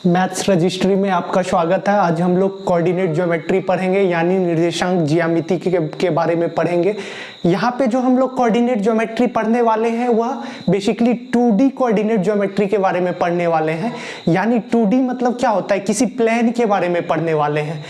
Maths registry में आपका स्वागत है। आज हम लोग कोऑर्डिनेट ज्योमेट्री पढ़ेंगे, यानी निर्देशांक ज्यामिति के बारे में पढ़ेंगे। यहाँ पे जो हम लोग कोऑर्डिनेट ज्योमेट्री पढ़ने वाले हैं वह बेसिकली 2D कोऑर्डिनेट ज्योमेट्री के बारे में पढ़ने वाले हैं। यानी 2D मतलब क्या होता है, किसी प्लेन के बारे में पढ़ने वाले हैं।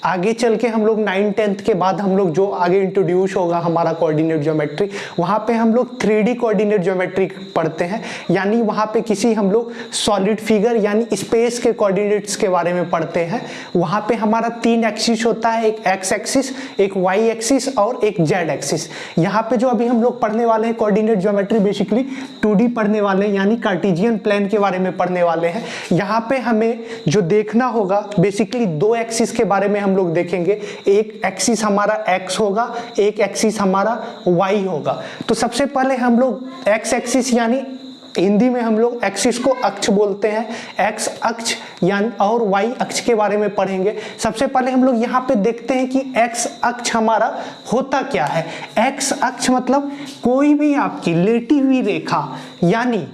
आगे चल के हम लोग 9th-10th के बाद हम लोग जो आगे इंट्रोड्यूस होगा हमारा कोऑर्डिनेट ज्योमेट्री, वहाँ पे हम लोग 3D कोऑर्डिनेट ज्योमेट्री पढ़ते हैं। यानी वहाँ पे किसी हम लोग सॉलिड फिगर यानी स्पेस के कोऑर्डिनेट्स के बारे में पढ़ते हैं। वहाँ पे हमारा 3 एक्सिस होता है, एक एक्स एक्सिस, एक वाई एक्सिस और एक जेड एक्सिस। यहाँ पे जो अभी हम लोग पढ़ने वाले हैं कोऑर्डिनेट ज्योमेट्री बेसिकली 2D पढ़ने वाले हैं, यानी कार्टेशियन प्लेन के बारे में पढ़ने वाले हैं। यहाँ पे हमें जो देखना होगा बेसिकली 2 एक्सिस के बारे में हम लोग देखेंगे। एक एक्सिस हमारा एक्स होगा, एक एक्सिस हमारा वाई होगा। तो सबसे पहले हम लोग एक्स एक्सिस यानी हिंदी में हम लोग एक्सिस को अक्ष बोलते हैं, एक्स अक्ष यानी और वाई अक्ष के बारे में पढ़ेंगे। सबसे पहले हम लोग यहाँ पे देखते हैं कि एक्स अक्ष हमारा होता क्या है। एक्स अक्ष मतलब कोई भी आपकी लेटी हुई रेखा, यानी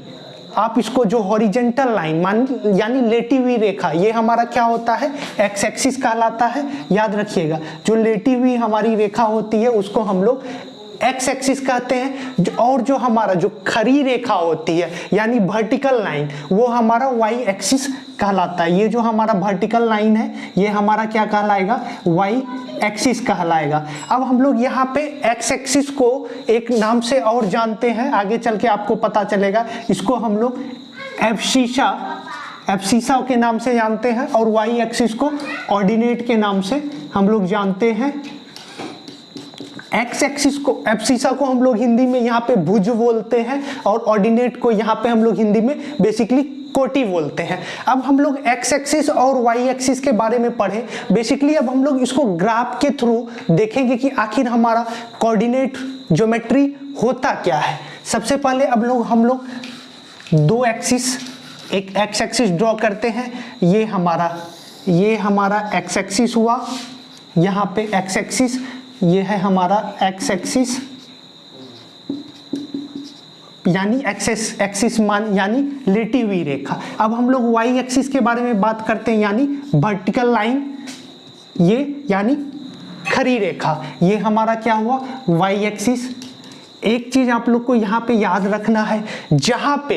आप इसको जो हॉरिजेंटल लाइन मान यानी लेटी हुई रेखा, ये हमारा क्या होता है, एक्स एक्सिस कहलाता है। याद रखिएगा, जो लेटी हुई हमारी रेखा होती है उसको हम लोग एक्स एक्सिस कहते हैं। और जो हमारा जो खड़ी रेखा होती है यानी वर्टिकल लाइन, वो हमारा वाई एक्सिस कहलाता है। ये जो हमारा वर्टिकल लाइन है ये हमारा क्या कहलाएगा, वाई एक्सिस कहलाएगा। अब हम लोग यहाँ पे एक्स एक्सिस को एक नाम से और जानते हैं, आगे चल के आपको पता चलेगा। इसको हम लोग एब्सिसा के नाम से जानते हैं और वाई एक्सिस को ऑर्डिनेट के नाम से हम लोग जानते हैं। एक्स एक्सिस को एब्सिसा को हम लोग हिंदी में यहाँ पे भुज बोलते हैं और ऑर्डिनेट को यहाँ पे हम लोग हिंदी में बेसिकली कोटि बोलते हैं। अब हम लोग एक्स एक्सिस और वाई एक्सिस के बारे में पढ़े। बेसिकली अब हम लोग इसको ग्राफ के थ्रू देखेंगे कि आखिर हमारा कोऑर्डिनेट ज्योमेट्री होता क्या है। सबसे पहले अब हम लोग 2 एक्सिस, एक एक्स एक्सिस ड्रॉ करते हैं। ये हमारा एक्स एक्सिस हुआ, यहाँ पे एक्स एक्सिस, ये है हमारा एक्स एक्सिस यानी एक्सिस मान यानी लेटी हुई रेखा। अब हम लोग वाई एक्सिस के बारे में बात करते हैं, यानी वर्टिकल लाइन, ये यानी खड़ी रेखा, ये हमारा क्या हुआ, वाई एक्सिस। एक चीज आप लोग को यहाँ पे याद रखना है, जहां पे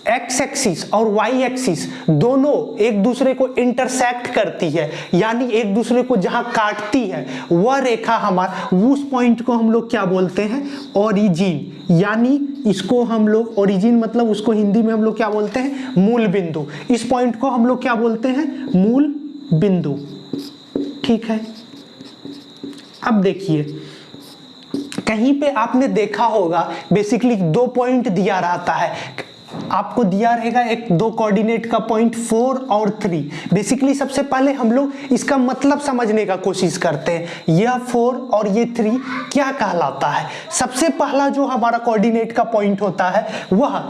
एक्स एक्सिस और वाई एक्सिस दोनों एक दूसरे को इंटरसेक्ट करती है, यानी एक दूसरे को जहां काटती है, वह रेखा हमारा, उस पॉइंट को हम लोग क्या बोलते हैं, ओरिजिन। यानी इसको हम लोग ओरिजिन मतलब उसको हिंदी में हम लोग क्या बोलते हैं, मूल बिंदु। इस पॉइंट को हम लोग क्या बोलते हैं, मूल बिंदु। ठीक है। अब देखिए, कहीं पे आपने देखा होगा बेसिकली 2 पॉइंट दिया रहता है, आपको दिया रहेगा एक 2 कोऑर्डिनेट का पॉइंट 4 और 3। बेसिकली सबसे पहले हम लोग इसका मतलब समझने का कोशिश करते हैं, यह 4 और ये 3 क्या कहलाता है। सबसे पहला जो हमारा कोऑर्डिनेट का पॉइंट होता है वह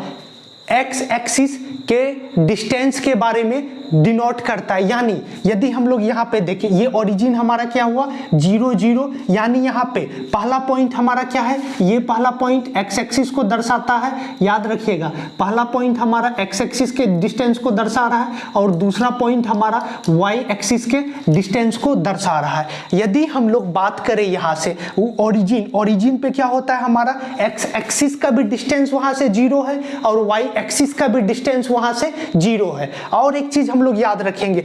एक्स एक्सिस के डिस्टेंस के बारे में डिनोट करता है। यानी यदि हम लोग यहाँ पे देखें, ये ओरिजिन हमारा क्या हुआ, 0 0, यानी यहाँ पे पहला पॉइंट हमारा क्या है, ये पहला पॉइंट एक्स एक्सिस को दर्शाता है। याद रखिएगा, पहला पॉइंट हमारा एक्स एक्सिस के डिस्टेंस को दर्शा रहा है और दूसरा पॉइंट हमारा वाई एक्सिस के डिस्टेंस को दर्शा रहा है। यदि हम लोग बात करें यहाँ से ओरिजिन पे क्या होता है, हमारा एक्स एक्सिस का भी डिस्टेंस वहां से 0 है और वाई एक्सिस का भी डिस्टेंस वहां से 0 है। और एक चीज हम लोग याद रखेंगे,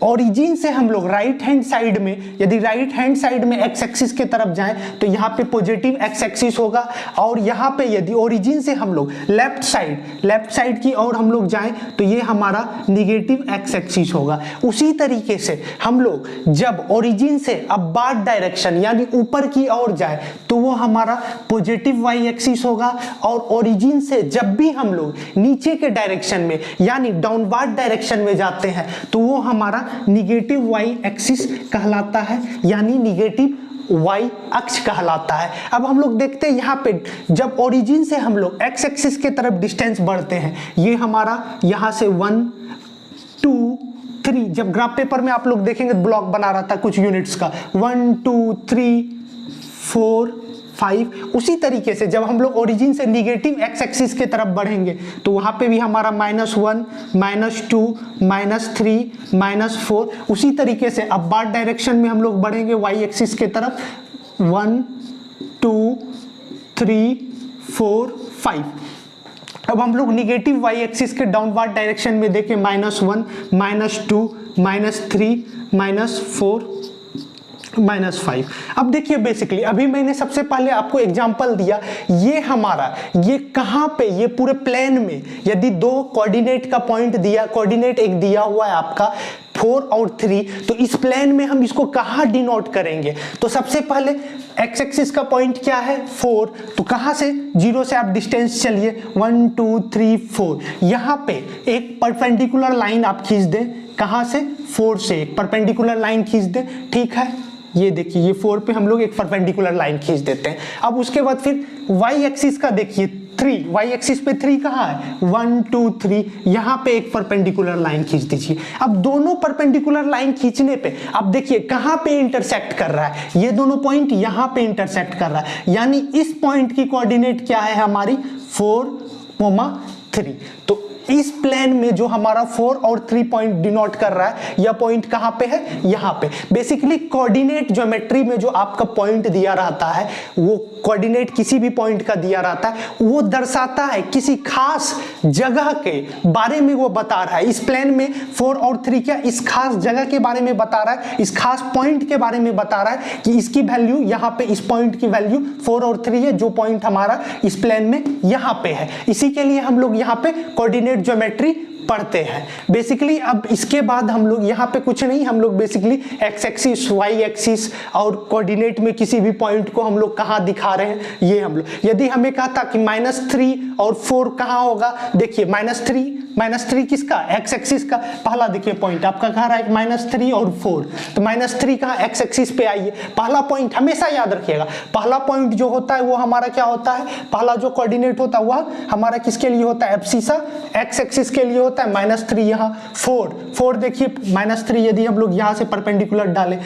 ओरिजिन से हम लोग राइट हैंड साइड में, यदि राइट हैंड साइड में एक्स एक्सिस के तरफ जाएं तो यहाँ पे पॉजिटिव एक्स एक्सिस होगा, और यहाँ पे यदि ओरिजिन से हम लोग लेफ्ट साइड की ओर हम लोग जाएं तो ये हमारा निगेटिव एक्स एक्सिस होगा। उसी तरीके से हम लोग जब ओरिजिन से अपवर्ड डायरेक्शन यानी ऊपर की ओर जाए तो वो हमारा पॉजिटिव वाई एक्सिस होगा, और ओरिजिन से जब भी हम लोग नीचे के डायरेक्शन में यानी डाउनवर्ड डायरेक्शन में जाते हैं तो वो हमारा निगेटिव वाई एक्सिस कहलाता है, यानी निगेटिव वाई अक्ष कहलाता है। अब हम लोग देखते हैं यहाँ पे जब ओरिजिन से हम लोग एक्स एक्सिस के तरफ डिस्टेंस बढ़ते हैं, ये हमारा यहाँ से 1 2 3, जब ग्राफ पेपर में आप लोग देखेंगे ब्लॉक बना रहा था कुछ यूनिट्स का, 1 2 3 4 5। उसी तरीके से जब हम लोग ओरिजिन से निगेटिव एक्स एक्सिस के तरफ बढ़ेंगे तो वहाँ पे भी हमारा -1, -2, -3, -4। उसी तरीके से अपवार्ड डायरेक्शन में हम लोग बढ़ेंगे वाई एक्सिस के तरफ 1, 2, 3, 4, 5। अब हम लोग निगेटिव वाई एक्सिस के डाउनवर्ड डायरेक्शन में देखें -1, -2, -3, -4, -5। अब देखिए बेसिकली अभी मैंने सबसे पहले आपको एग्जांपल दिया, ये हमारा ये कहाँ पे, ये पूरे प्लेन में यदि दो कोऑर्डिनेट का पॉइंट दिया, कोऑर्डिनेट एक दिया हुआ है आपका 4 और 3, तो इस प्लेन में हम इसको कहाँ डिनोट करेंगे? तो सबसे पहले एक्स एक्सिस का पॉइंट क्या है 4, तो कहाँ से 0 से आप डिस्टेंस चलिए 1, 2, 3, 4। यहाँ पे एक परपेंडिकुलर लाइन आप खींच दें, कहाँ से 4 से एक परपेंडिकुलर लाइन खींच दें, ठीक है। ये देखिए ये 4 पे हम लोग एक परपेंडिकुलर लाइन खींच देते हैं। अब उसके बाद फिर वाई एक्सिस का देखिए 3, वाई एक्सिस पे 3 कहाँ है 1, 2, 3, यहाँ पे एक परपेंडिकुलर लाइन खींच दीजिए। अब दोनों परपेंडिकुलर लाइन खींचने पे अब देखिए कहाँ पे इंटरसेक्ट कर रहा है, ये दोनों पॉइंट यहाँ पे इंटरसेक्ट कर रहा है, यानी इस पॉइंट की कोऑर्डिनेट क्या है हमारी 4, 3। तो इस प्लेन में जो हमारा 4 और 3 पॉइंट डिनोट कर रहा है, यह पॉइंट कहाँ पे है, यहाँ पे। बेसिकली कोऑर्डिनेट ज्योमेट्री में जो आपका पॉइंट दिया रहता है, वो कोऑर्डिनेट किसी भी पॉइंट का दिया रहता है, वो दर्शाता है किसी खास जगह के बारे में वो बता रहा है। इस प्लेन में 4 और 3 क्या इस खास जगह के बारे में बता रहा है, इस खास पॉइंट के बारे में बता रहा है कि इसकी वैल्यू यहाँ पे, इस पॉइंट की वैल्यू 4 और 3 है, जो पॉइंट हमारा इस प्लेन में यहाँ पे है। इसी के लिए हम लोग यहाँ पे कोऑर्डिनेट ज्योमेट्री पढ़ते हैं बेसिकली। अब इसके बाद हम लोग यहाँ पे कुछ नहीं, हम लोग basically X axis, Y axis और कोऑर्डिनेट में किसी भी पॉइंट को हम लोग कहाँ दिखा रहे हैं, ये हम लोग। यदि हमें कहा था कि -3 और 4 कहाँ होगा, देखिए -3 किसका, एक्स एक्सिस का। पहला देखिए पॉइंट आपका कह रहा है -3 और 4, तो -3 कहाँ एक्स एक्सिस पे आइए। पहला पॉइंट हमेशा याद रखिएगा, पहला पॉइंट जो होता है वो हमारा क्या होता है, पहला जो कोऑर्डिनेट होता है वह हमारा किसके लिए होता है, एब्सिसा एक्स एक्सिस के लिए होता है। -3 यहाँ 4 देखिए -3 यदि हम लोग यहाँ से परपेंडिकुलर डालें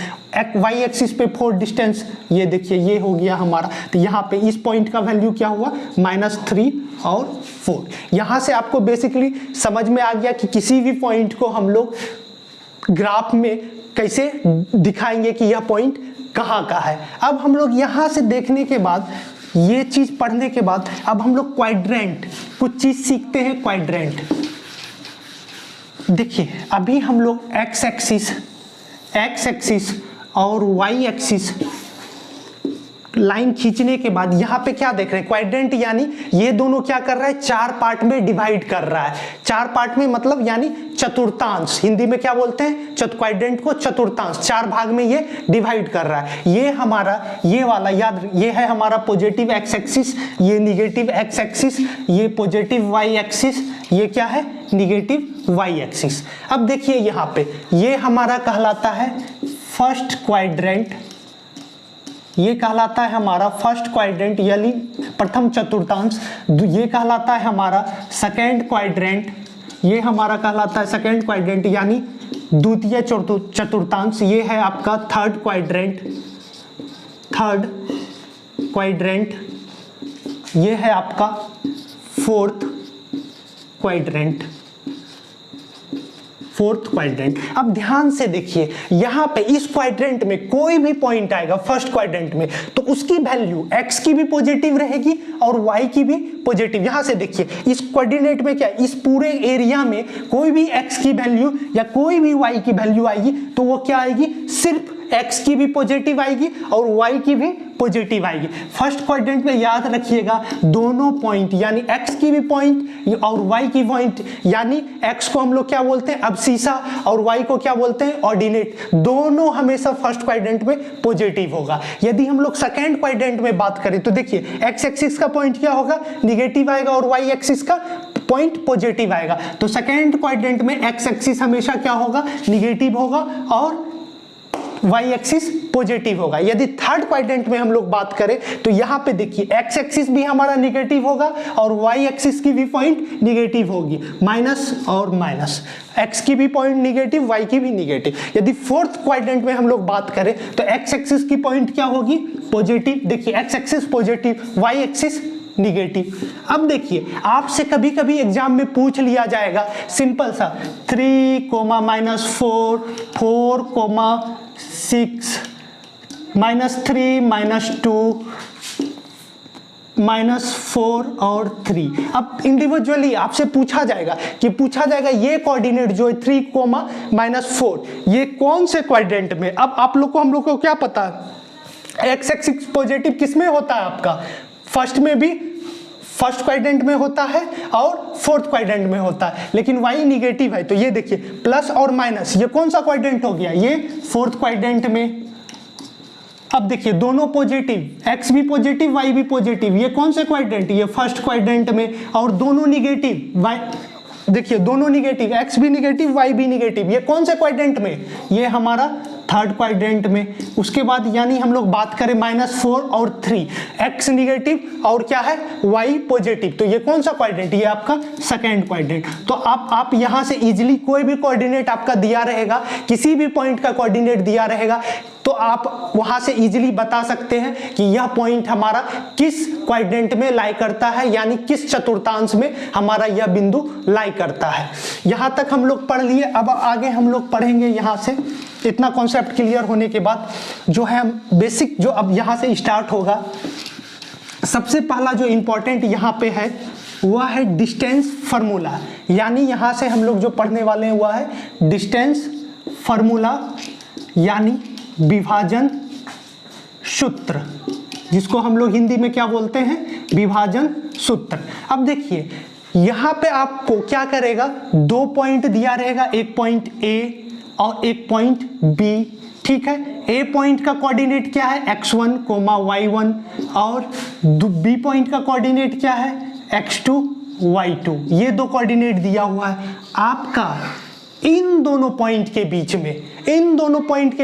वाई एक्सिस पे 4 डिस्टेंस, ये देखिए ये हो गया हमारा। तो यहाँ पे इस पॉइंट का वैल्यू क्या हुआ -3 और 4। यहाँ से आपको बेसिकली समझ में आ गया कि किसी भी पॉइंट को हम लोग ग्राफ में कैसे दिखाएंगे कि यह पॉइंट कहाँ का है। अब हम लोग यहाँ से देखने के बाद, ये चीज पढ़ने के बाद अब हम लोग क्वाड्रेंट कुछ चीज सीखते हैं। क्वाड्रेंट देखिए अभी हम लोग एक्स एक्सिस और वाई एक्सिस लाइन खींचने के बाद यहाँ पे क्या देख रहे हैं, क्वाड्रेंट यानी ये दोनों क्या कर रहा है, 4 पार्ट में डिवाइड कर रहा है। 4 पार्ट में मतलब यानी चतुर्थांश, हिंदी में क्या बोलते हैं, क्वाड्रेंट को चतुर्थांश, 4 भाग में ये डिवाइड कर रहा है। ये हमारा ये वाला याद, ये है हमारा पॉजिटिव एक्स एक्सिस, ये निगेटिव एक्स एक्सिस, ये पॉजिटिव वाई एक्सिस, ये क्या है निगेटिव वाई एक्सिस। अब देखिए यहाँ पे ये हमारा कहलाता है फर्स्ट क्वाड्रेंट, ये कहलाता है हमारा फर्स्ट क्वाड्रेंट यानी प्रथम चतुर्थांश। ये कहलाता है हमारा सेकेंड क्वाड्रेंट, ये हमारा कहलाता है सेकेंड क्वाड्रेंट यानी द्वितीय चतुर्थांश। ये है आपका थर्ड क्वाड्रेंट, ये है आपका फोर्थ क्वाड्रेंट। अब ध्यान से देखिए यहाँ पे इस क्वाड्रेंट में कोई भी पॉइंट आएगा फर्स्ट क्वाड्रेंट में, तो उसकी वैल्यू x की भी पॉजिटिव रहेगी और y की भी पॉजिटिव। यहाँ से देखिए इस कोऑर्डिनेट में क्या, इस पूरे एरिया में कोई भी x की वैल्यू या कोई भी y की वैल्यू आएगी तो वो क्या आएगी, सिर्फ x की भी पॉजिटिव आएगी और y की भी पॉजिटिव आएगी। फर्स्ट क्वाड्रेंट में याद रखिएगा दोनों पॉइंट यानी x की भी पॉइंट और y की पॉइंट, यानी x को हम लोग क्या बोलते हैं अब्सिसा और y को क्या बोलते हैं ऑर्डिनेट, दोनों हमेशा फर्स्ट क्वाड्रेंट में पॉजिटिव होगा। यदि हम लोग सेकेंड क्वाड्रेंट में बात करें तो देखिए x एक्सिस का पॉइंट क्या होगा, निगेटिव आएगा और y एक्सिस का पॉइंट पॉजिटिव आएगा। तो सेकेंड क्वाड्रेंट में x एक्सिस हमेशा क्या होगा, निगेटिव होगा और y एक्सिस पॉजिटिव होगा। यदि थर्ड क्वाड्रेंट में हम लोग बात करें तो यहाँ पे देखिए x एक्सिस भी हमारा निगेटिव होगा और y एक्सिस की भी पॉइंट निगेटिव होगी, माइनस और माइनस, x की भी पॉइंट निगेटिव y की भी निगेटिव। यदि फोर्थ क्वाड्रेंट में हम लोग बात करें तो x एक्सिस की पॉइंट क्या होगी पॉजिटिव, देखिए X axis positive, Y axis negative. अब देखिए आपसे कभी कभी एग्जाम में पूछ लिया जाएगा सिंपल सा 3, -4, 4, -6, -3, -2, -4 और 3। अब इंडिविजुअली आपसे पूछा जाएगा ये कोऑर्डिनेट जो है 3, -4 ये कौन से क्वाड्रेंट में। अब आप लोग को हम लोग को क्या पता है एक्स एक्सिस पॉजिटिव किस में होता है आपका, फर्स्ट में भी फर्स्ट क्वाड्रेंट में होता है और फोर्थ क्वाड्रेंट में होता है, लेकिन वाई निगेटिव है तो ये देखिए प्लस और माइनस ये कौन सा क्वाड्रेंट हो गया, ये फोर्थ क्वाड्रेंट में। अब देखिए दोनों पॉजिटिव, एक्स भी पॉजिटिव वाई भी पॉजिटिव, ये कौन से क्वाड्रेंट, ये फर्स्ट क्वाड्रेंट में। और दोनों निगेटिव, वाई देखिए दोनों निगेटिव, एक्स भी निगेटिव वाई भी निगेटिव, ये कौन से क्वाड्रेंट में, ये हमारा थर्ड क्वाड्रेंट में। उसके बाद यानी हम लोग बात करें -4 और 3, एक्स निगेटिव और क्या है वाई पॉजिटिव, तो ये कौन सा क्वाड्रेंट, ये आपका सेकेंड क्वाड्रेंट। तो आप यहां से इजीली कोई भी कोऑर्डिनेट आपका दिया रहेगा, किसी भी पॉइंट का कोऑर्डिनेट दिया रहेगा तो आप वहां से इजीली बता सकते हैं कि यह पॉइंट हमारा किस क्वाड्रेंट में लाई करता है, यानी किस चतुर्थांश में हमारा यह बिंदु लाई करता है। यहां तक हम लोग पढ़ लिए। अब आगे हम लोग पढ़ेंगे यहां से, इतना कॉन्सेप्ट क्लियर होने के बाद जो है बेसिक जो अब यहां से स्टार्ट होगा, सबसे पहला जो इंपॉर्टेंट यहां पे है वह है डिस्टेंस फार्मूला। यानी यहां से हम लोग जो पढ़ने वाले हैं वह है डिस्टेंस फार्मूला, यानी विभाजन सूत्र, जिसको हम लोग हिंदी में क्या बोलते हैं, विभाजन सूत्र। अब देखिए यहां पे आपको क्या करेगा, 2 पॉइंट दिया रहेगा, एक पॉइंट ए और एक पॉइंट बी, ठीक है। ए पॉइंट का कोऑर्डिनेट क्या है x1, y1 और बी पॉइंट का कोऑर्डिनेट क्या है x2, y2, ये 2 कोऑर्डिनेट दिया हुआ है आपका। इन दोनों पॉइंट के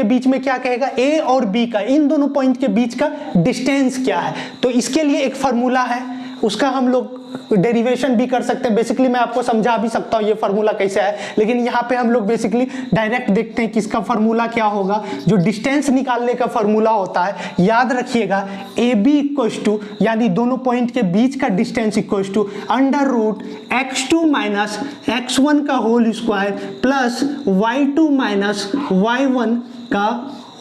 बीच में क्या कहेगा, ए और बी का, इन दोनों पॉइंट के बीच का डिस्टेंस क्या है। तो इसके लिए एक फार्मूला है, उसका हम लोग डेरिवेशन भी कर सकते हैं। बेसिकली मैं आपको समझा भी सकता हूँ ये फार्मूला कैसे है, लेकिन यहाँ पे हम लोग बेसिकली डायरेक्ट देखते हैं कि इसका फार्मूला क्या होगा। जो डिस्टेंस निकालने का फार्मूला होता है, याद रखिएगा ए बी इक्वल्स टू, यानी दोनों पॉइंट के बीच का distance equals to √x2 - x1 का whole square plus y2 - y1 का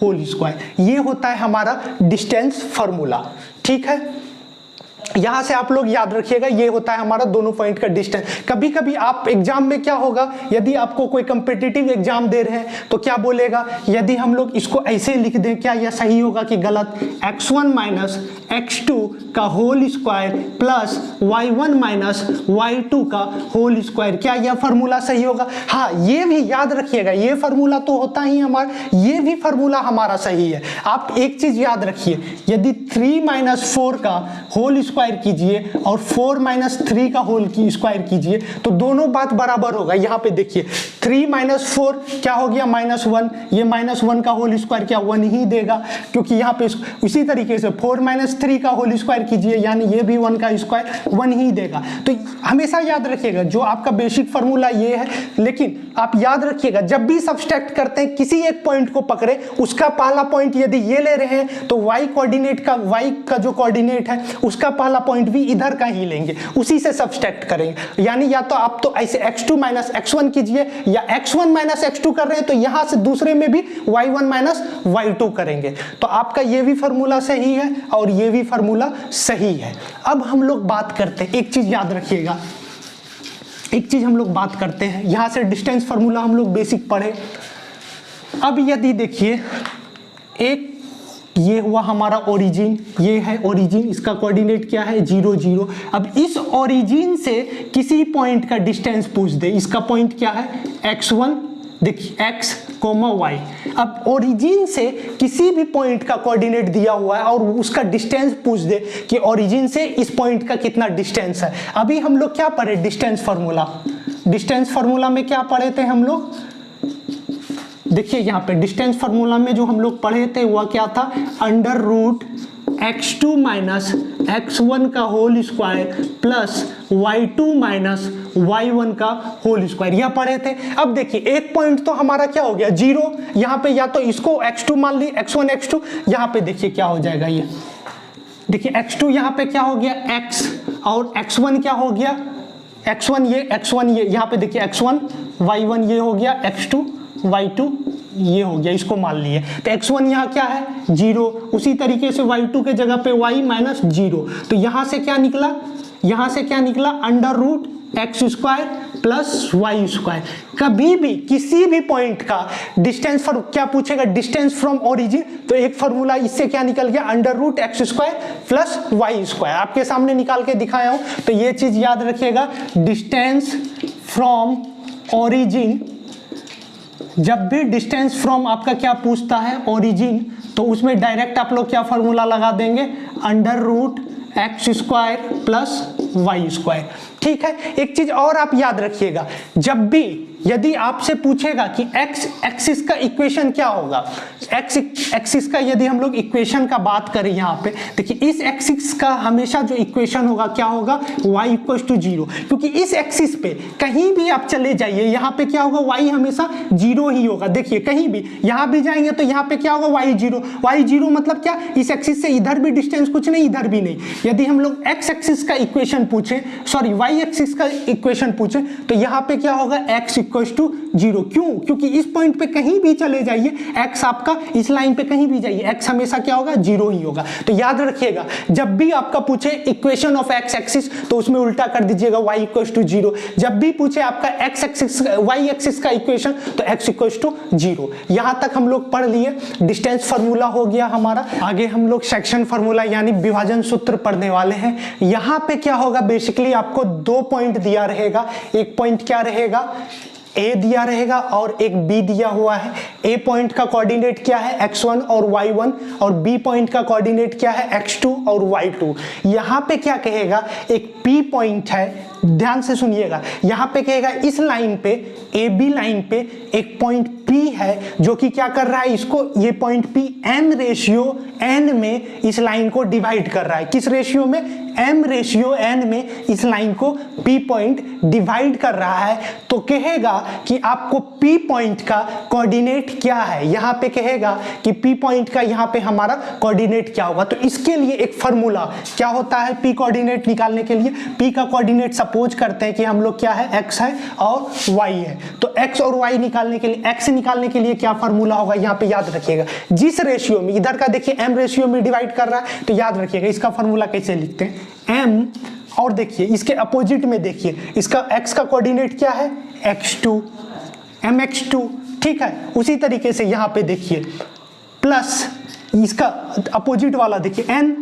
होल स्क्वायर। ये होता है हमारा डिस्टेंस फार्मूला, ठीक है। यहां से आप लोग याद रखिएगा ये होता है हमारा दोनों पॉइंट का डिस्टेंस। कभी कभी आप एग्जाम में क्या होगा, यदि आपको कोई कॉम्पिटिटिव एग्जाम दे रहे हैं तो क्या बोलेगा, यदि हम लोग इसको ऐसे लिख दें, क्या यह सही होगा कि गलत, x1 - x2 का whole square plus y1 - y2 का होल स्क्वायर, क्या यह फार्मूला सही होगा। हाँ, ये भी याद रखिएगा, ये फार्मूला तो होता ही हमारा, ये भी फार्मूला हमारा सही है। आप एक चीज याद रखिए, यदि 3 - 4 का होल स्क्वायर कीजिए और 4 - 3 का होल की स्क्वायर कीजिए तो दोनों बात बराबर होगा। यहाँ पे देखिए 3 - 4 क्या हो गया -1, ये -1 का होल स्क्वायर क्या 1 ही देगा, क्योंकि यहाँ पे उसी तरीके से 4 - 3 का होल स्क्वायर कीजिए, यानी ये भी 1 का स्क्वायर 1 ही देगा। तो हमेशा याद रखिएगा जो आपका बेसिक फार्मूला ये है, लेकिन आप याद रखिएगा जब भी सब्सट्रैक्ट करते हैं किसी एक पॉइंट को पकड़े, उसका पहला पॉइंट यदि ये ले रहे हैं तो y कोऑर्डिनेट का, y का जो कोऑर्डिनेट है उसका पहला पॉइंट भी इधर का ही लेंगे, उसी से सब्सट्रैक्ट करेंगे। यानी या तो आप तो ऐसे x2 - x1 कीजिए, या x1 - x2 कर रहे हैं तो यहां से दूसरे में भी y1 - y2 करेंगे। तो आपका ये भी फार्मूला सही है और ये भी फार्मूला सही है। अब हम लोग बात करते हैं, एक चीज याद रखिएगा, एक चीज हम लोग बात करते हैं, यहां से डिस्टेंस फार्मूला हम लोग बेसिक पढ़े। अब यदि देखिए एक ये हुआ हमारा ओरिजिन, ये है ओरिजिन, इसका कोऑर्डिनेट क्या है 0 0। अब इस ओरिजिन से किसी पॉइंट का डिस्टेंस पूछ दे, इसका पॉइंट क्या है x1, देखिए x, y। अब ओरिजिन से किसी भी पॉइंट का कोऑर्डिनेट दिया हुआ है और उसका डिस्टेंस पूछ दे कि ओरिजिन से इस पॉइंट का कितना डिस्टेंस है। अभी हम लोग क्या पढ़े, डिस्टेंस फार्मूला। डिस्टेंस फार्मूला में क्या पढ़े थे हम लोग, देखिए यहाँ पे डिस्टेंस फार्मूला में जो हम लोग पढ़े थे वह क्या था, √x2 - x1 का whole square plus y2 - y1 का होल स्क्वायर, यह पढ़े थे। अब देखिए एक पॉइंट तो हमारा क्या हो गया 0, यहाँ पे या तो इसको x2 मान ली, x1 x2, यहाँ पे देखिए क्या हो जाएगा, ये देखिए x2 यहाँ पे क्या हो गया x, और x1 क्या हो गया x1 ये यहाँ पे देखिए x1 y1 ये हो गया, x2 y2 ये हो गया, इसको मान लिए। तो x1 यहाँ क्या है 0, उसी तरीके से y2 के जगह पे y माइनस 0, तो यहाँ से क्या निकला, यहाँ से क्या निकला under root X square plus Y square. कभी भी किसी भी पॉइंट का डिस्टेंस फॉर क्या पूछेगा, डिस्टेंस फ्रॉम ओरिजिन, तो एक फॉर्मूला इससे क्या निकल गया under root X square plus Y square, आपके सामने निकाल के दिखाया हूं। तो ये चीज याद रखिएगा, डिस्टेंस फ्रॉम ओरिजिन, जब भी डिस्टेंस फ्रॉम आपका क्या पूछता है ओरिजिन, तो उसमें डायरेक्ट आप लोग क्या फॉर्मूला लगा देंगे under root X square plus Y square. ठीक है, एक चीज और आप याद रखिएगा, जब भी यदि आपसे पूछेगा कि एक्स एक्सिस का इक्वेशन क्या होगा, एक्स एक्सिस का यदि हम लोग इक्वेशन का बात करें यहाँ पे, देखिए इस एक्सिस का हमेशा जो इक्वेशन होगा क्या होगा y इक्वल टू 0, क्योंकि इस एक्सिस पे कहीं भी आप चले जाइए यहाँ पे क्या होगा y हमेशा 0 ही होगा। देखिए कहीं भी यहाँ भी जाएंगे तो यहाँ पे क्या होगा y 0 मतलब क्या, इस एक्सिस से इधर भी डिस्टेंस कुछ नहीं इधर भी नहीं। यदि हम लोग एक्स एक्सिस का इक्वेशन पूछे, सॉरी वाई एक्सिस का इक्वेशन पूछे, तो यहाँ पे क्या होगा x इक्वल टू 0। क्यों, क्योंकि इस पॉइंट पे कहीं भी चले जाइए x आपका इस लाइन पे कहीं भी जाइए x हमेशा क्या होगा 0 ही होगा। तो याद रखिएगा जब भी आपका पूछे इक्वेशन ऑफ x एक्सिस तो उसमें उल्टा कर दीजिएगा y इक्वल टू 0। जब भी पूछे आपका x एक्सिस y एक्सिस का इक्वेशन तो x इक्वल टू 0। यहां तक हम लोग पढ़ लिए, डिस्टेंस फार्मूला हो गया हमारा। आगे हम लोग सेक्शन फार्मूला यानी विभाजन सूत्र पढ़ने वाले हैं। यहां पे क्या होगा, बेसिकली आपको 2 पॉइंट दिया रहेगा, एक पॉइंट क्या रहेगा A दिया रहेगा और एक B दिया हुआ है। A पॉइंट का कोऑर्डिनेट क्या है x1 और y1, और B पॉइंट का कोऑर्डिनेट क्या है x2 और y2। यहाँ पे क्या कहेगा, एक P पॉइंट है, ध्यान से सुनिएगा, यहाँ पे कहेगा इस लाइन पे AB लाइन पे एक पॉइंट P है जो कि क्या कर रहा है, इसको ये point P m ratio n में इस लाइन को डिवाइड कर रहा है। किस रेशियो में, m रेशियो n में इस लाइन को P पॉइंट डिवाइड कर रहा है। तो कहेगा कि आपको P पॉइंट का कोऑर्डिनेट क्या है, यहाँ पे कहेगा कि P पॉइंट का यहाँ पे हमारा कोऑर्डिनेट क्या होगा। तो इसके लिए एक फॉर्मूला क्या होता है P कोऑर्डिनेट निकालने के लिए। P का कोऑर्डिनेट सपोज करते हैं कि हम लोग क्या है x है और y है, तो x और y निकालने के लिए, x निकालने के लिए क्या फॉर्मूला होगा यहाँ पे याद रखिएगा। जिस रेशियो में, इधर का देखिए m रेशियो में डिवाइड कर रहा है, तो याद रखिएगा इसका फॉर्मूला कैसे लिखते हैं m, और देखिए इसके अपोजिट में देखिए इसका x का कोऑर्डिनेट क्या है x2 mx2। ठीक है, उसी तरीके से यहाँ पे देखिए प्लस इसका अपोजिट वाला देखिए n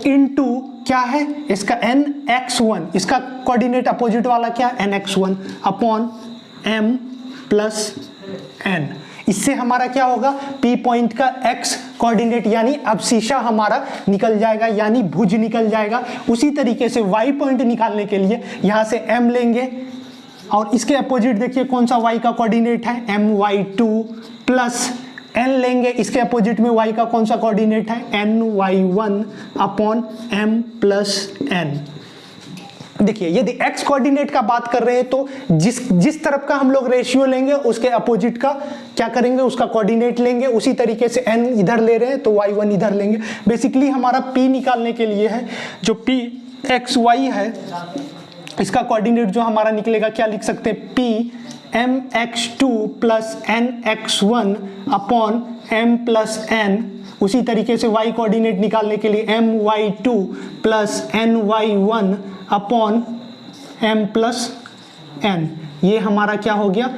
इनटू क्या है इसका nx1, इसका कोऑर्डिनेट अपोजिट वाला क्या है nx1 upon m plus n। इससे हमारा क्या होगा P पॉइंट का x कोऑर्डिनेट यानी अवशिषा हमारा निकल जाएगा, यानी भुज निकल जाएगा। उसी तरीके से y पॉइंट निकालने के लिए यहाँ से m लेंगे और इसके अपोजिट देखिए कौन सा y का कोऑर्डिनेट है my2 प्लस n लेंगे, इसके अपोजिट में y का कौन सा कोऑर्डिनेट है ny1 upon m plus n। देखिए यदि x कोऑर्डिनेट का बात कर रहे हैं तो जिस तरफ का हम लोग रेशियो लेंगे उसके अपोजिट का क्या करेंगे, उसका कोऑर्डिनेट लेंगे। उसी तरीके से n इधर ले रहे हैं तो y1 इधर लेंगे। बेसिकली हमारा p निकालने के लिए है, जो p x y है इसका कोऑर्डिनेट जो हमारा निकलेगा क्या लिख सकते हैं p mx2 plus nx1 upon m plus n। उसी तरीके से y कोऑर्डिनेट निकालने के लिए my2 plus ny1 upon m plus n। ये हमारा क्या हो गया,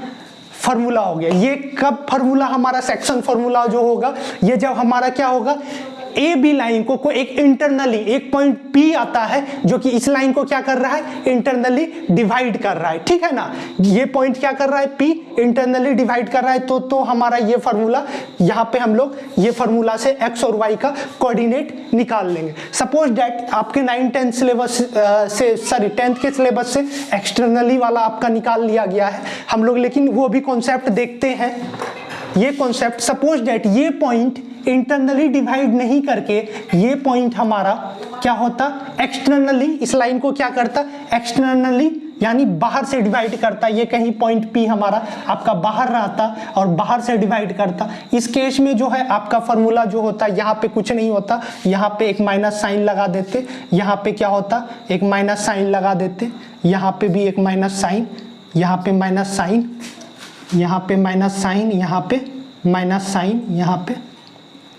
फॉर्मूला हो गया। ये कब फॉर्मूला हमारा सेक्शन फॉर्मूला जो होगा, ये जब हमारा क्या होगा ए बी लाइन को एक इंटरनली एक पॉइंट P आता है जो कि इस लाइन को क्या कर रहा है, इंटरनली डिवाइड कर रहा है। ठीक है ना, ये पॉइंट क्या कर रहा है P इंटरनली डिवाइड कर रहा है। तो हमारा ये फार्मूला यहाँ पे हम लोग ये फार्मूला से x और y का कोऑर्डिनेट निकाल लेंगे। सपोज दैट आपके 9-10 सिलेबस से, सॉरी 10th के सिलेबस से एक्सटर्नली वाला आपका निकाल लिया गया है हम लोग, लेकिन वो भी कॉन्सेप्ट देखते हैं। ये कॉन्सेप्ट सपोज दैट ये पॉइंट इंटरनली डिवाइड नहीं करके ये पॉइंट हमारा क्या होता, एक्सटर्नली इस लाइन को क्या करता, एक्सटर्नली यानी बाहर से डिवाइड करता, ये कहीं पॉइंट P हमारा आपका बाहर रहता और बाहर से डिवाइड करता। इस केस में जो है आपका फॉर्मूला जो होता है, यहाँ पे कुछ नहीं होता, यहाँ पे एक माइनस साइन लगा देते, यहाँ पे क्या होता, एक माइनस साइन लगा देते, यहाँ पे भी एक माइनस साइन, यहाँ पे माइनस साइन, यहाँ पे माइनस साइन, यहाँ पे माइनस साइन, यहाँ पे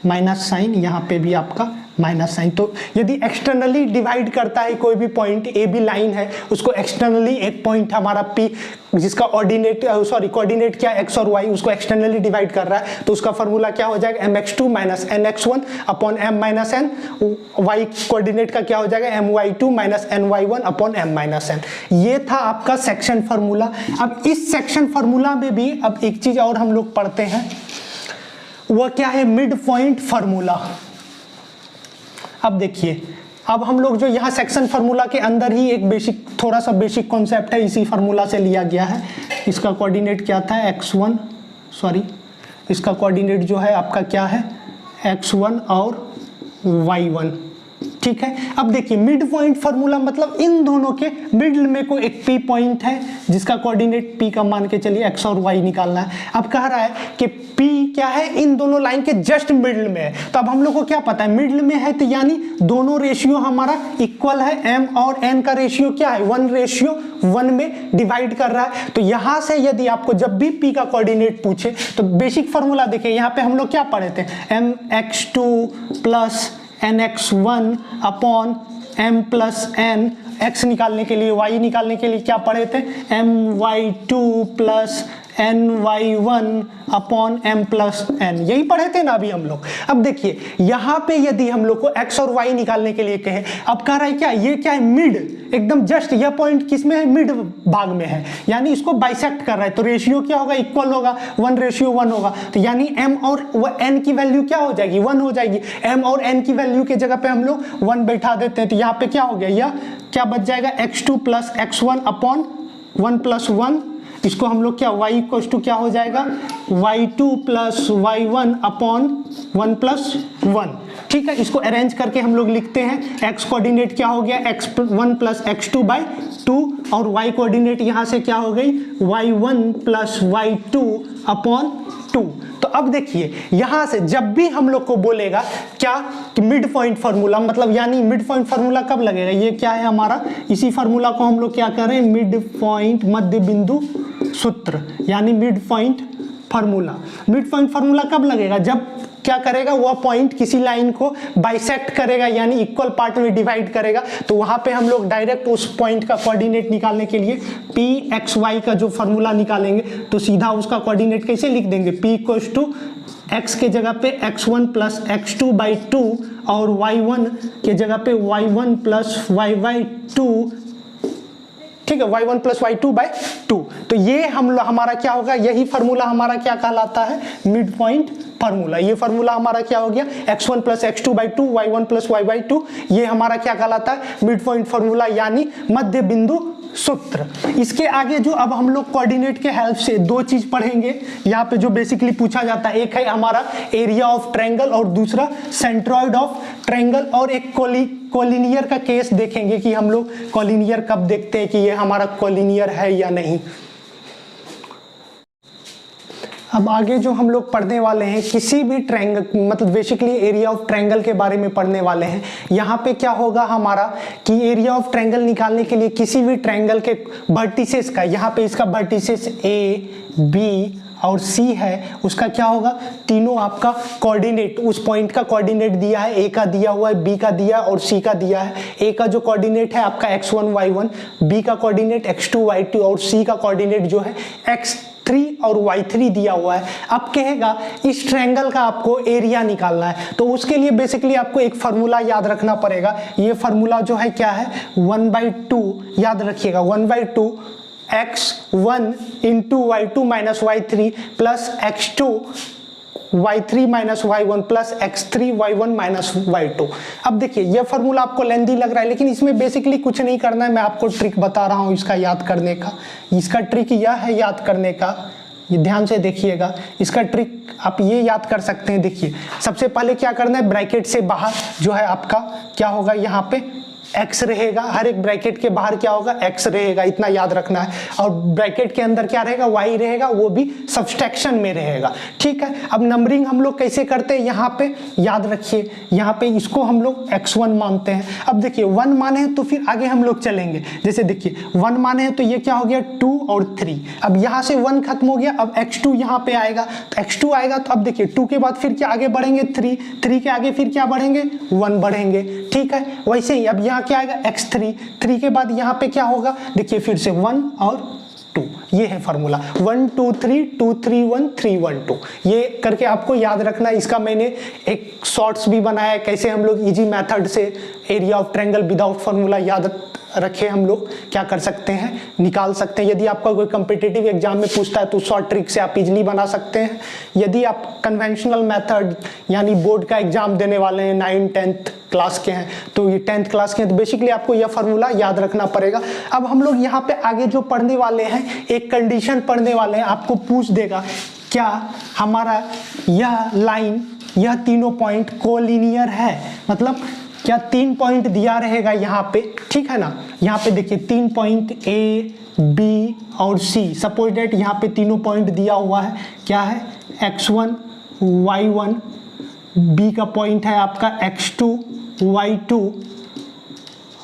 माइनस साइन, यहाँ पे भी आपका माइनस साइन। तो यदि एक्सटर्नली डिवाइड करता है कोई भी पॉइंट, ए बी लाइन है, उसको एक्सटर्नली एक पॉइंट हमारा P जिसका कोऑर्डिनेट क्या x और y, उसको एक्सटर्नली डिवाइड कर रहा है, तो उसका फॉर्मूला क्या हो जाएगा, mx2 minus nx1 upon m minus n, y coordinate का क्या हो जाएगा, my2 minus ny1 upon m minus n। ये था आपका सेक्शन फार्मूला। अब इस सेक्शन फार्मूला में भी अब एक चीज और हम लोग पढ़ते हैं, वह क्या है, मिड पॉइंट फार्मूला। अब देखिए, अब हम लोग जो यहाँ सेक्शन फार्मूला के अंदर ही एक बेसिक, थोड़ा सा बेसिक कॉन्सेप्ट है, इसी फार्मूला से लिया गया है। इसका कोऑर्डिनेट क्या था, इसका कोऑर्डिनेट जो है आपका क्या है, x1 और y1, ठीक है। अब देखिए मिड पॉइंट फार्मूला मतलब इन दोनों के मिडिल में कोई एक P पॉइंट है जिसका कोऑर्डिनेट P का मान के चलिए x और y निकालना है। अब कह रहा है कि P क्या है, इन दोनों लाइन के जस्ट मिडिल में है। तो अब हम लोग को क्या पता है, मिडिल में है तो यानी दोनों रेशियो हमारा इक्वल है, m और n का रेशियो क्या है, 1:1 में डिवाइड कर रहा है। तो यहां से यदि आपको जब भी P का कोऑर्डिनेट पूछे तो बेसिक फार्मूला देखिए, यहाँ पे हम लोग क्या पढ़े थे, mx2 plus nx1 upon m plus n, x निकालने के लिए, y निकालने के लिए क्या पढ़े थे, my2 plus ny1 upon m plus n, यही पढ़े थे ना अभी हम लोग। अब देखिए यहाँ पे यदि हम लोग को x और y निकालने के लिए कहे, अब कह रहा है क्या, ये क्या है, मिड, एकदम जस्ट यह पॉइंट किस में है, मिड भाग में है, यानी इसको बाइसेक्ट कर रहा है। तो रेशियो क्या होगा, इक्वल होगा, 1:1 होगा। तो यानी m और n की वैल्यू क्या हो जाएगी, 1 हो जाएगी। m और n की वैल्यू के जगह पे हम लोग 1 बैठा देते हैं, तो यहाँ पे क्या हो गया, यह क्या बच जाएगा, x2 plus x1 upon 1 plus 1, इसको हम लोग क्या, y इक्वल्स टू क्या हो जाएगा, y2 plus y1 upon 1 plus 1, ठीक है। इसको अरेंज करके हम लोग लिखते हैं, x कोऑर्डिनेट क्या हो गया, x1 प्लस x2 बाई 2, और y कोऑर्डिनेट यहाँ से क्या हो गई, y1 प्लस y2 अपॉन 2। तो अब देखिए यहां से जब भी हम लोग को बोलेगा क्या कि मिड पॉइंट फार्मूला, मतलब यानी मिड पॉइंट फार्मूला कब लगेगा, ये क्या है हमारा, इसी फार्मूला को हम लोग क्या कर रहे हैं, मिड पॉइंट मध्य बिंदु सूत्र, यानी mid point formula. Mid point formula कब लगेगा, जब क्या करेगा, वह पॉइंट किसी लाइन को बाइसेक्ट करेगा, यानी इक्वल पार्ट में डिवाइड करेगा। तो वहां पे हम लोग डायरेक्ट उस पॉइंट का कोऑर्डिनेट निकालने के लिए pxy का जो फार्मूला निकालेंगे, तो सीधा उसका कोऑर्डिनेट कैसे लिख देंगे, p इक्वल्स टू x के जगह पे x1 प्लस x2 बाई 2 और y1 के जगह पे y1 प्लस y बाई 2, ठीक है, y1 प्लस y2 बाई 2। तो ये हमारा क्या होगा, यही फार्मूला हमारा क्या कहलाता है, मिड पॉइंट फार्मूला। ये फार्मूला हमारा क्या हो गया, x1 plus x2 by 2, y1 plus y by 2, ये हमारा क्या कहलाता है, मिड पॉइंट फार्मूला, यानी मध्य बिंदु सूत्र। इसके आगे जो अब हम लोग कोऑर्डिनेट के हेल्प से दो चीज पढ़ेंगे यहाँ पे जो बेसिकली पूछा जाता है, एक है हमारा एरिया ऑफ ट्रायंगल और दूसरा सेंट्रॉइड ऑफ ट्रायंगल, और एक कोलिनियर का केस देखेंगे कि हम लोग कोलिनियर कब देखते हैं कि ये हमारा कोलिनियर है या नहीं। अब आगे जो हम लोग पढ़ने वाले हैं, किसी भी ट्रायंगल, मतलब बेसिकली एरिया ऑफ ट्रायंगल के बारे में पढ़ने वाले हैं। यहाँ पे क्या होगा हमारा कि एरिया ऑफ ट्रायंगल निकालने के लिए किसी भी ट्रायंगल के वर्टिसेस का, यहाँ पे इसका वर्टिसेस A, B और C है, उसका क्या होगा, तीनों आपका कोऑर्डिनेट, उस पॉइंट का कोऑर्डिनेट दिया है, A का दिया हुआ है, B का दिया और C का दिया है। A का जो कोऑर्डिनेट है आपका x1 y1, B का कोऑर्डिनेट x2 y2 और C का कोऑर्डिनेट जो है x3 और y3 दिया हुआ है। अब कहेगा इस ट्रायंगल का आपको एरिया निकालना है, तो उसके लिए बेसिकली आपको एक फार्मूला याद रखना पड़ेगा। ये फार्मूला जो है क्या है, 1/2 याद रखिएगा, 1/2 x1 into y2 minus y3 plus x2 y3 minus y1 plus x3 y1 minus y2। अब देखिए यह फार्मूला आपको लेंदी लग रहा है, लेकिन इसमें बेसिकली कुछ नहीं करना है, मैं आपको ट्रिक बता रहा हूँ इसका याद करने का। इसका ट्रिक यह है याद करने का, ये ध्यान से देखिएगा, इसका ट्रिक आप ये याद कर सकते हैं। देखिए सबसे पहले क्या करना है, ब्रैकेट से बाहर जो है आपका क्या होगा, यहाँ पे x रहेगा, हर एक ब्रैकेट के बाहर क्या होगा, x रहेगा, इतना याद रखना है। और ब्रैकेट के अंदर क्या रहेगा, y रहेगा, वो भी सब्सट्रैक्शन में रहेगा। ठीक है, अब नंबरिंग हम लोग कैसे करते हैं, यहाँ पे याद रखिए, यहाँ पे इसको हम लोग x1 मानते हैं। अब देखिए 1 माने हैं तो फिर आगे हम लोग चलेंगे। जैसे देखिए 1 माने हैं तो ये क्या हो गया 2 और 3। अब यहाँ से 1 खत्म हो गया, अब x2 यहाँ पे आएगा, तो x2 आएगा तो अब देखिए 2 के बाद फिर क्या आगे बढ़ेंगे 3, 3 के आगे फिर क्या बढ़ेंगे 1 बढ़ेंगे। ठीक है, वैसे ही अब यहाँ क्या आएगा x3, 3 के बाद यहाँ पे क्या होगा, देखिए फिर से 1 और 2, ये है फॉर्मूला 1 2 3 2 3 1 3 1 2। ये करके आपको याद रखना है। इसका मैंने एक शॉर्ट्स भी बनाया है, कैसे हम लोग इजी मेथड से area of triangle without formula याद रखे हम लोग क्या कर सकते हैं, निकाल सकते हैं। यदि आपका कोई कॉम्पिटिटिव एग्जाम में पूछता है तो शॉर्ट ट्रिक से आप इजीली बना सकते हैं। यदि आप कन्वेंशनल मेथड यानी बोर्ड का एग्जाम देने वाले हैं, 9th 10th क्लास के हैं, तो ये 10th क्लास के हैं, तो बेसिकली आपको यह फार्मूला याद रखना पड़ेगा। अब हम लोग यहाँ पे आगे जो पढ़ने वाले हैं, एक कंडीशन पढ़ने वाले हैं, आपको पूछ देगा क्या हमारा यह लाइन, यह तीनों पॉइंट कोलिनियर है, मतलब क्या 3 पॉइंट दिया रहेगा यहाँ पे, ठीक है ना। यहाँ पे देखिए 3 पॉइंट A, B और C, सपोज डेट यहाँ पे तीनों पॉइंट दिया हुआ है, क्या है x1 y1, B का पॉइंट है आपका x2 y2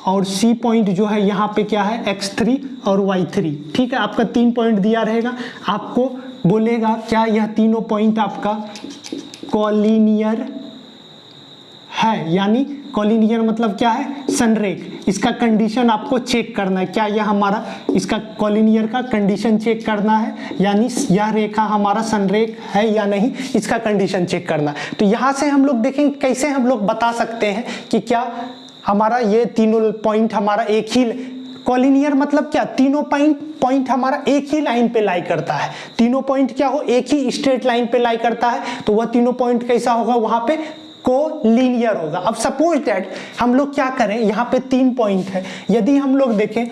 और C पॉइंट जो है यहाँ पे क्या है x3 और y3। ठीक है, आपका 3 पॉइंट दिया रहेगा, आपको बोलेगा क्या यह तीनों पॉइंट आपका कोलिनियर है, यानी कोलिनियर मतलब क्या है, संरेख। इसका कंडीशन आपको चेक करना है, क्या यह हमारा इसका कोलिनियर का कंडीशन चेक करना है, यानी यह रेखा हमारा संरेख है या नहीं, इसका कंडीशन चेक करना है। तो यहाँ से हम लोग देखेंगे कैसे हम लोग बता सकते हैं कि क्या हमारा ये तीनों पॉइंट हमारा एक ही, कोलिनियर मतलब क्या, तीनों पॉइंट हमारा एक ही लाइन पे लाई करता है। तीनों पॉइंट क्या हो, एक ही स्ट्रेट लाइन पे लाई करता है, तो वह तीनों पॉइंट कैसा होगा, वहां पे कोलिनियर होगा। अब सपोज दैट हम लोग क्या करें, यहाँ पे 3 पॉइंट है, यदि हम लोग देखें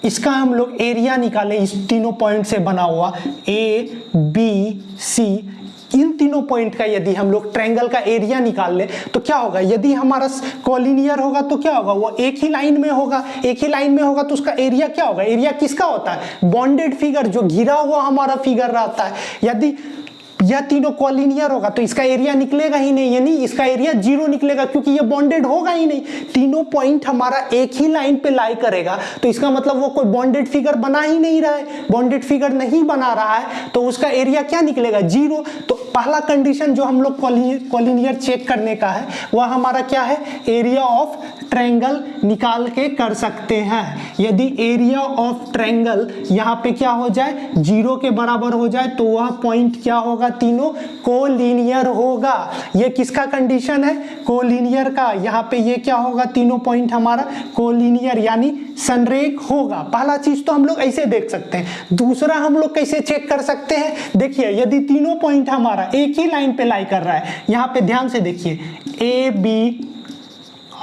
इसका हम लोग एरिया निकालें, इस तीनों पॉइंट से बना हुआ A, B, C, इन तीनों पॉइंट का यदि हम लोग ट्रायंगल का एरिया निकाल ले तो क्या होगा, यदि हमारा कोलिनियर होगा तो क्या होगा, वो एक ही लाइन में होगा, एक ही लाइन में होगा तो उसका एरिया क्या होगा, एरिया किसका होता है, बॉन्डेड फिगर, जो घिरा हुआ हमारा फिगर रहता है। यदि यह तीनों कोलिनियर होगा तो इसका एरिया निकलेगा ही नहीं, यानी इसका एरिया 0 निकलेगा, क्योंकि ये बॉन्डेड होगा ही नहीं। तीनों पॉइंट हमारा एक ही लाइन पे लाई करेगा तो इसका मतलब वो कोई बॉन्डेड फिगर बना ही नहीं रहा है, बॉन्डेड फिगर नहीं बना रहा है, तो उसका एरिया क्या निकलेगा, 0। तो पहला कंडीशन जो हम लोग कोलिनियर चेक करने का है वह हमारा क्या है, एरिया ऑफ ट्रायंगल निकाल के कर सकते हैं। यदि एरिया ऑफ ट्रायंगल यहाँ पे क्या हो जाए, 0 के बराबर हो जाए, तो वह पॉइंट क्या होगा, तीनों कोलिनियर होगा। ये किसका कंडीशन है, कोलिनियर का। यहाँ पे ये क्या होगा, तीनों पॉइंट हमारा कोलिनियर यानी संरेख होगा। पहला चीज तो हम लोग ऐसे देख सकते हैं। दूसरा हम लोग कैसे चेक कर सकते हैं, देखिए यदि तीनों पॉइंट हमारा एक ही लाइन पे लाई कर रहा है, यहाँ पे ध्यान से देखिए A, B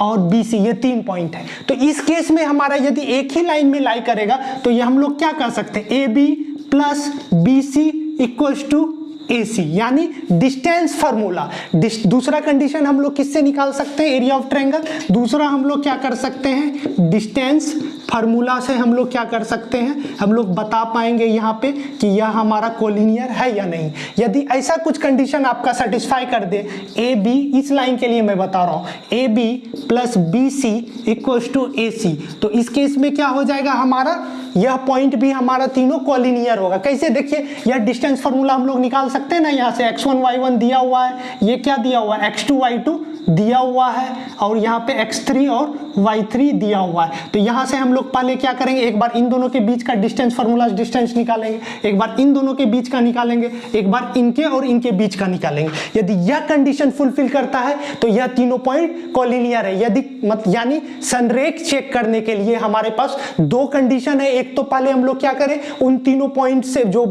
और BC, ये 3 पॉइंट है, तो इस केस में हमारा यदि एक ही लाइन में लाई करेगा तो ये हम लोग क्या कर सकते हैं, AB plus BC equals to AC, यानी डिस्टेंस फार्मूला। दूसरा कंडीशन हम लोग किससे निकाल सकते हैं, एरिया ऑफ ट्रायंगल। दूसरा हम लोग क्या कर सकते हैं, डिस्टेंस फार्मूला से हम लोग क्या कर सकते हैं, हम लोग बता पाएंगे यहाँ पे कि यह हमारा कोलिनियर है या नहीं। यदि ऐसा कुछ कंडीशन आपका सेटिस्फाई कर दे, AB, इस लाइन के लिए मैं बता रहा हूँ, AB plus BC equals to AC, तो इस केस में क्या हो जाएगा, हमारा यह पॉइंट भी हमारा तीनों कोलिनियर होगा। कैसे, देखिए यह डिस्टेंस फार्मूला हम लोग निकाल सकते हैं ना, यहाँ से x1 y1 दिया हुआ है, ये क्या दिया हुआ है, x2 y2 दिया हुआ है, और यहाँ पे x3 और y3 दिया हुआ है। तो यहाँ से हम लोग पहले क्या करेंगे, एक बार इन दोनों के बीच का डिस्टेंस फार्मूला डिस्टेंस निकालेंगे, एक बार इन दोनों के बीच का निकालेंगे, एक बार इनके और इनके बीच का निकालेंगे। यदि यह कंडीशन फुलफिल करता है तो यह तीनों पॉइंट कोलिनियर है। यदि यानी संरेख चेक करने के लिए हमारे पास 2 कंडीशन है। एक तो पहले हम लोग क्या करें, उन तीनों पॉइंट से जो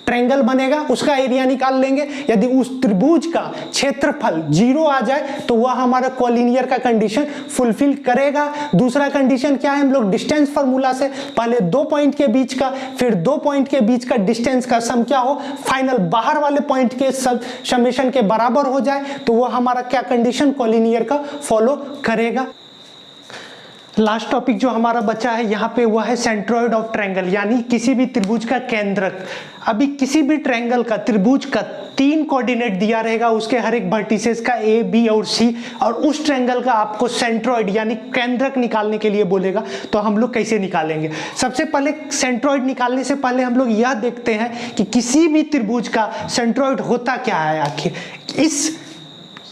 ट्रायंगल बनेगा उसका एरिया निकाल लेंगे। यदि उस त्रिभुज का क्षेत्रफल 0 आ जाए तो वह हमारा कोलिनियर का कंडीशन फुलफिल करेगा। दूसरा कंडीशन क्या है, हम लोग डिस्टेंस फार्मूला से पहले 2 पॉइंट के बीच का, फिर 2 पॉइंट के बीच का डिस्टेंस का सम क्या हो, फाइनल बाहर वाले पॉइंट के समेशन के बराबर हो जाए, तो वह हमारा क्या कंडीशन, कोलिनियर का फॉलो करेगा। लास्ट टॉपिक जो हमारा बचा है यहाँ पे वह है सेंट्रोइड ऑफ ट्रायंगल, यानी किसी भी त्रिभुज का केंद्रक। अभी किसी भी ट्रायंगल का, त्रिभुज का 3 कोऑर्डिनेट दिया रहेगा, उसके हर एक वर्टिसेस का A, B और C, और उस ट्रायंगल का आपको सेंट्रोइड यानी केंद्रक निकालने के लिए बोलेगा। तो हम लोग कैसे निकालेंगे? सबसे पहले सेंट्रोइड निकालने से पहले हम लोग यह देखते हैं कि किसी भी त्रिभुज का सेंट्रोइड होता क्या है आखिर।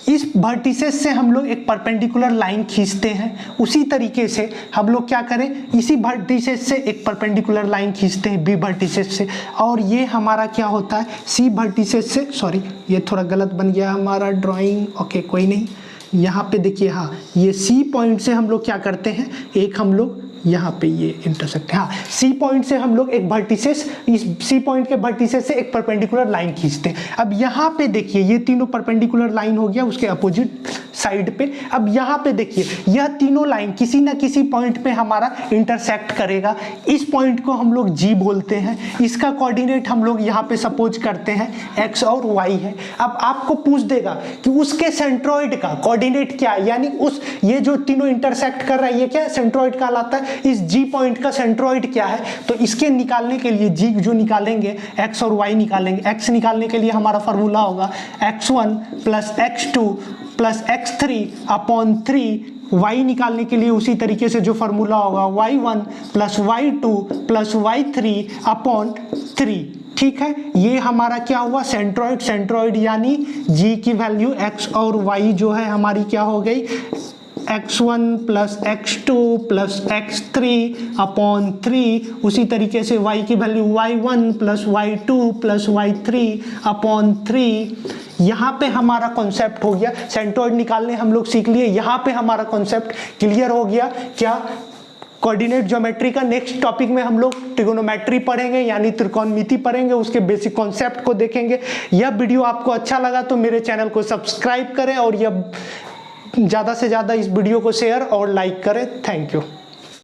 इस वर्टिसेस से हम लोग एक परपेंडिकुलर लाइन खींचते हैं। उसी तरीके से हम लोग क्या करें, इसी वर्टिसेस से एक परपेंडिकुलर लाइन खींचते हैं B वर्टिसेस से, और ये हमारा क्या होता है C वर्टिसेस से, सॉरी ये थोड़ा गलत बन गया हमारा ड्राइंग, ओके कोई नहीं। यहाँ पे देखिए, हाँ ये C पॉइंट से हम लोग क्या करते हैं, एक हम लोग यहाँ पे ये इंटरसेक्ट, हाँ C पॉइंट से हम लोग एक वर्टिसेस, इस C पॉइंट के वर्टिसेस से एक परपेंडिकुलर लाइन खींचते हैं। अब यहाँ पे देखिए ये तीनों परपेंडिकुलर लाइन हो गया उसके अपोजिट साइड पे। अब यहाँ पे देखिए यह तीनों लाइन किसी ना किसी पॉइंट पे हमारा इंटरसेक्ट करेगा। इस पॉइंट को हम लोग G बोलते हैं। इसका कोऑर्डिनेट हम लोग यहाँ पे सपोज करते हैं X और Y है। अब आपको पूछ देगा कि उसके सेंट्रोइड का कोऑर्डिनेट क्या है, यानी उस ये जो तीनों इंटरसेक्ट कर रहा है ये क्या सेंट्रोइड कहलाता है। इस G पॉइंट का सेंट्रोइड क्या है, तो इसके निकालने के लिए G जो निकालेंगे X और Y निकालेंगे। X निकालने के लिए हमारा फॉर्मूला होगा x1 plus x2 plus x3 upon 3। y निकालने के लिए उसी तरीके से जो फॉर्मूला होगा y1 plus y2 plus y3 upon 3। ठीक है, ये हमारा क्या हुआ सेंट्रोइड यानी G की वैल्यू x और y जो है हमारी क्या हो गई x1 plus x2 plus x3 upon 3। उसी तरीके से y की value y1 plus y2 plus y3 upon 3। यहाँ पे हमारा कॉन्सेप्ट हो गया, सेंट्रोइड निकालने हम लोग सीख लिए। यहाँ पे हमारा कॉन्सेप्ट क्लियर हो गया। क्या कोऑर्डिनेट ज्योमेट्री का नेक्स्ट टॉपिक में हम लोग ट्रिगोनोमेट्री पढ़ेंगे, यानी त्रिकोणमिति पढ़ेंगे, उसके बेसिक कॉन्सेप्ट को देखेंगे। यह वीडियो आपको अच्छा लगा तो मेरे चैनल को सब्सक्राइब करें और यह ज़्यादा से ज़्यादा इस वीडियो को शेयर और लाइक करें। Thank you.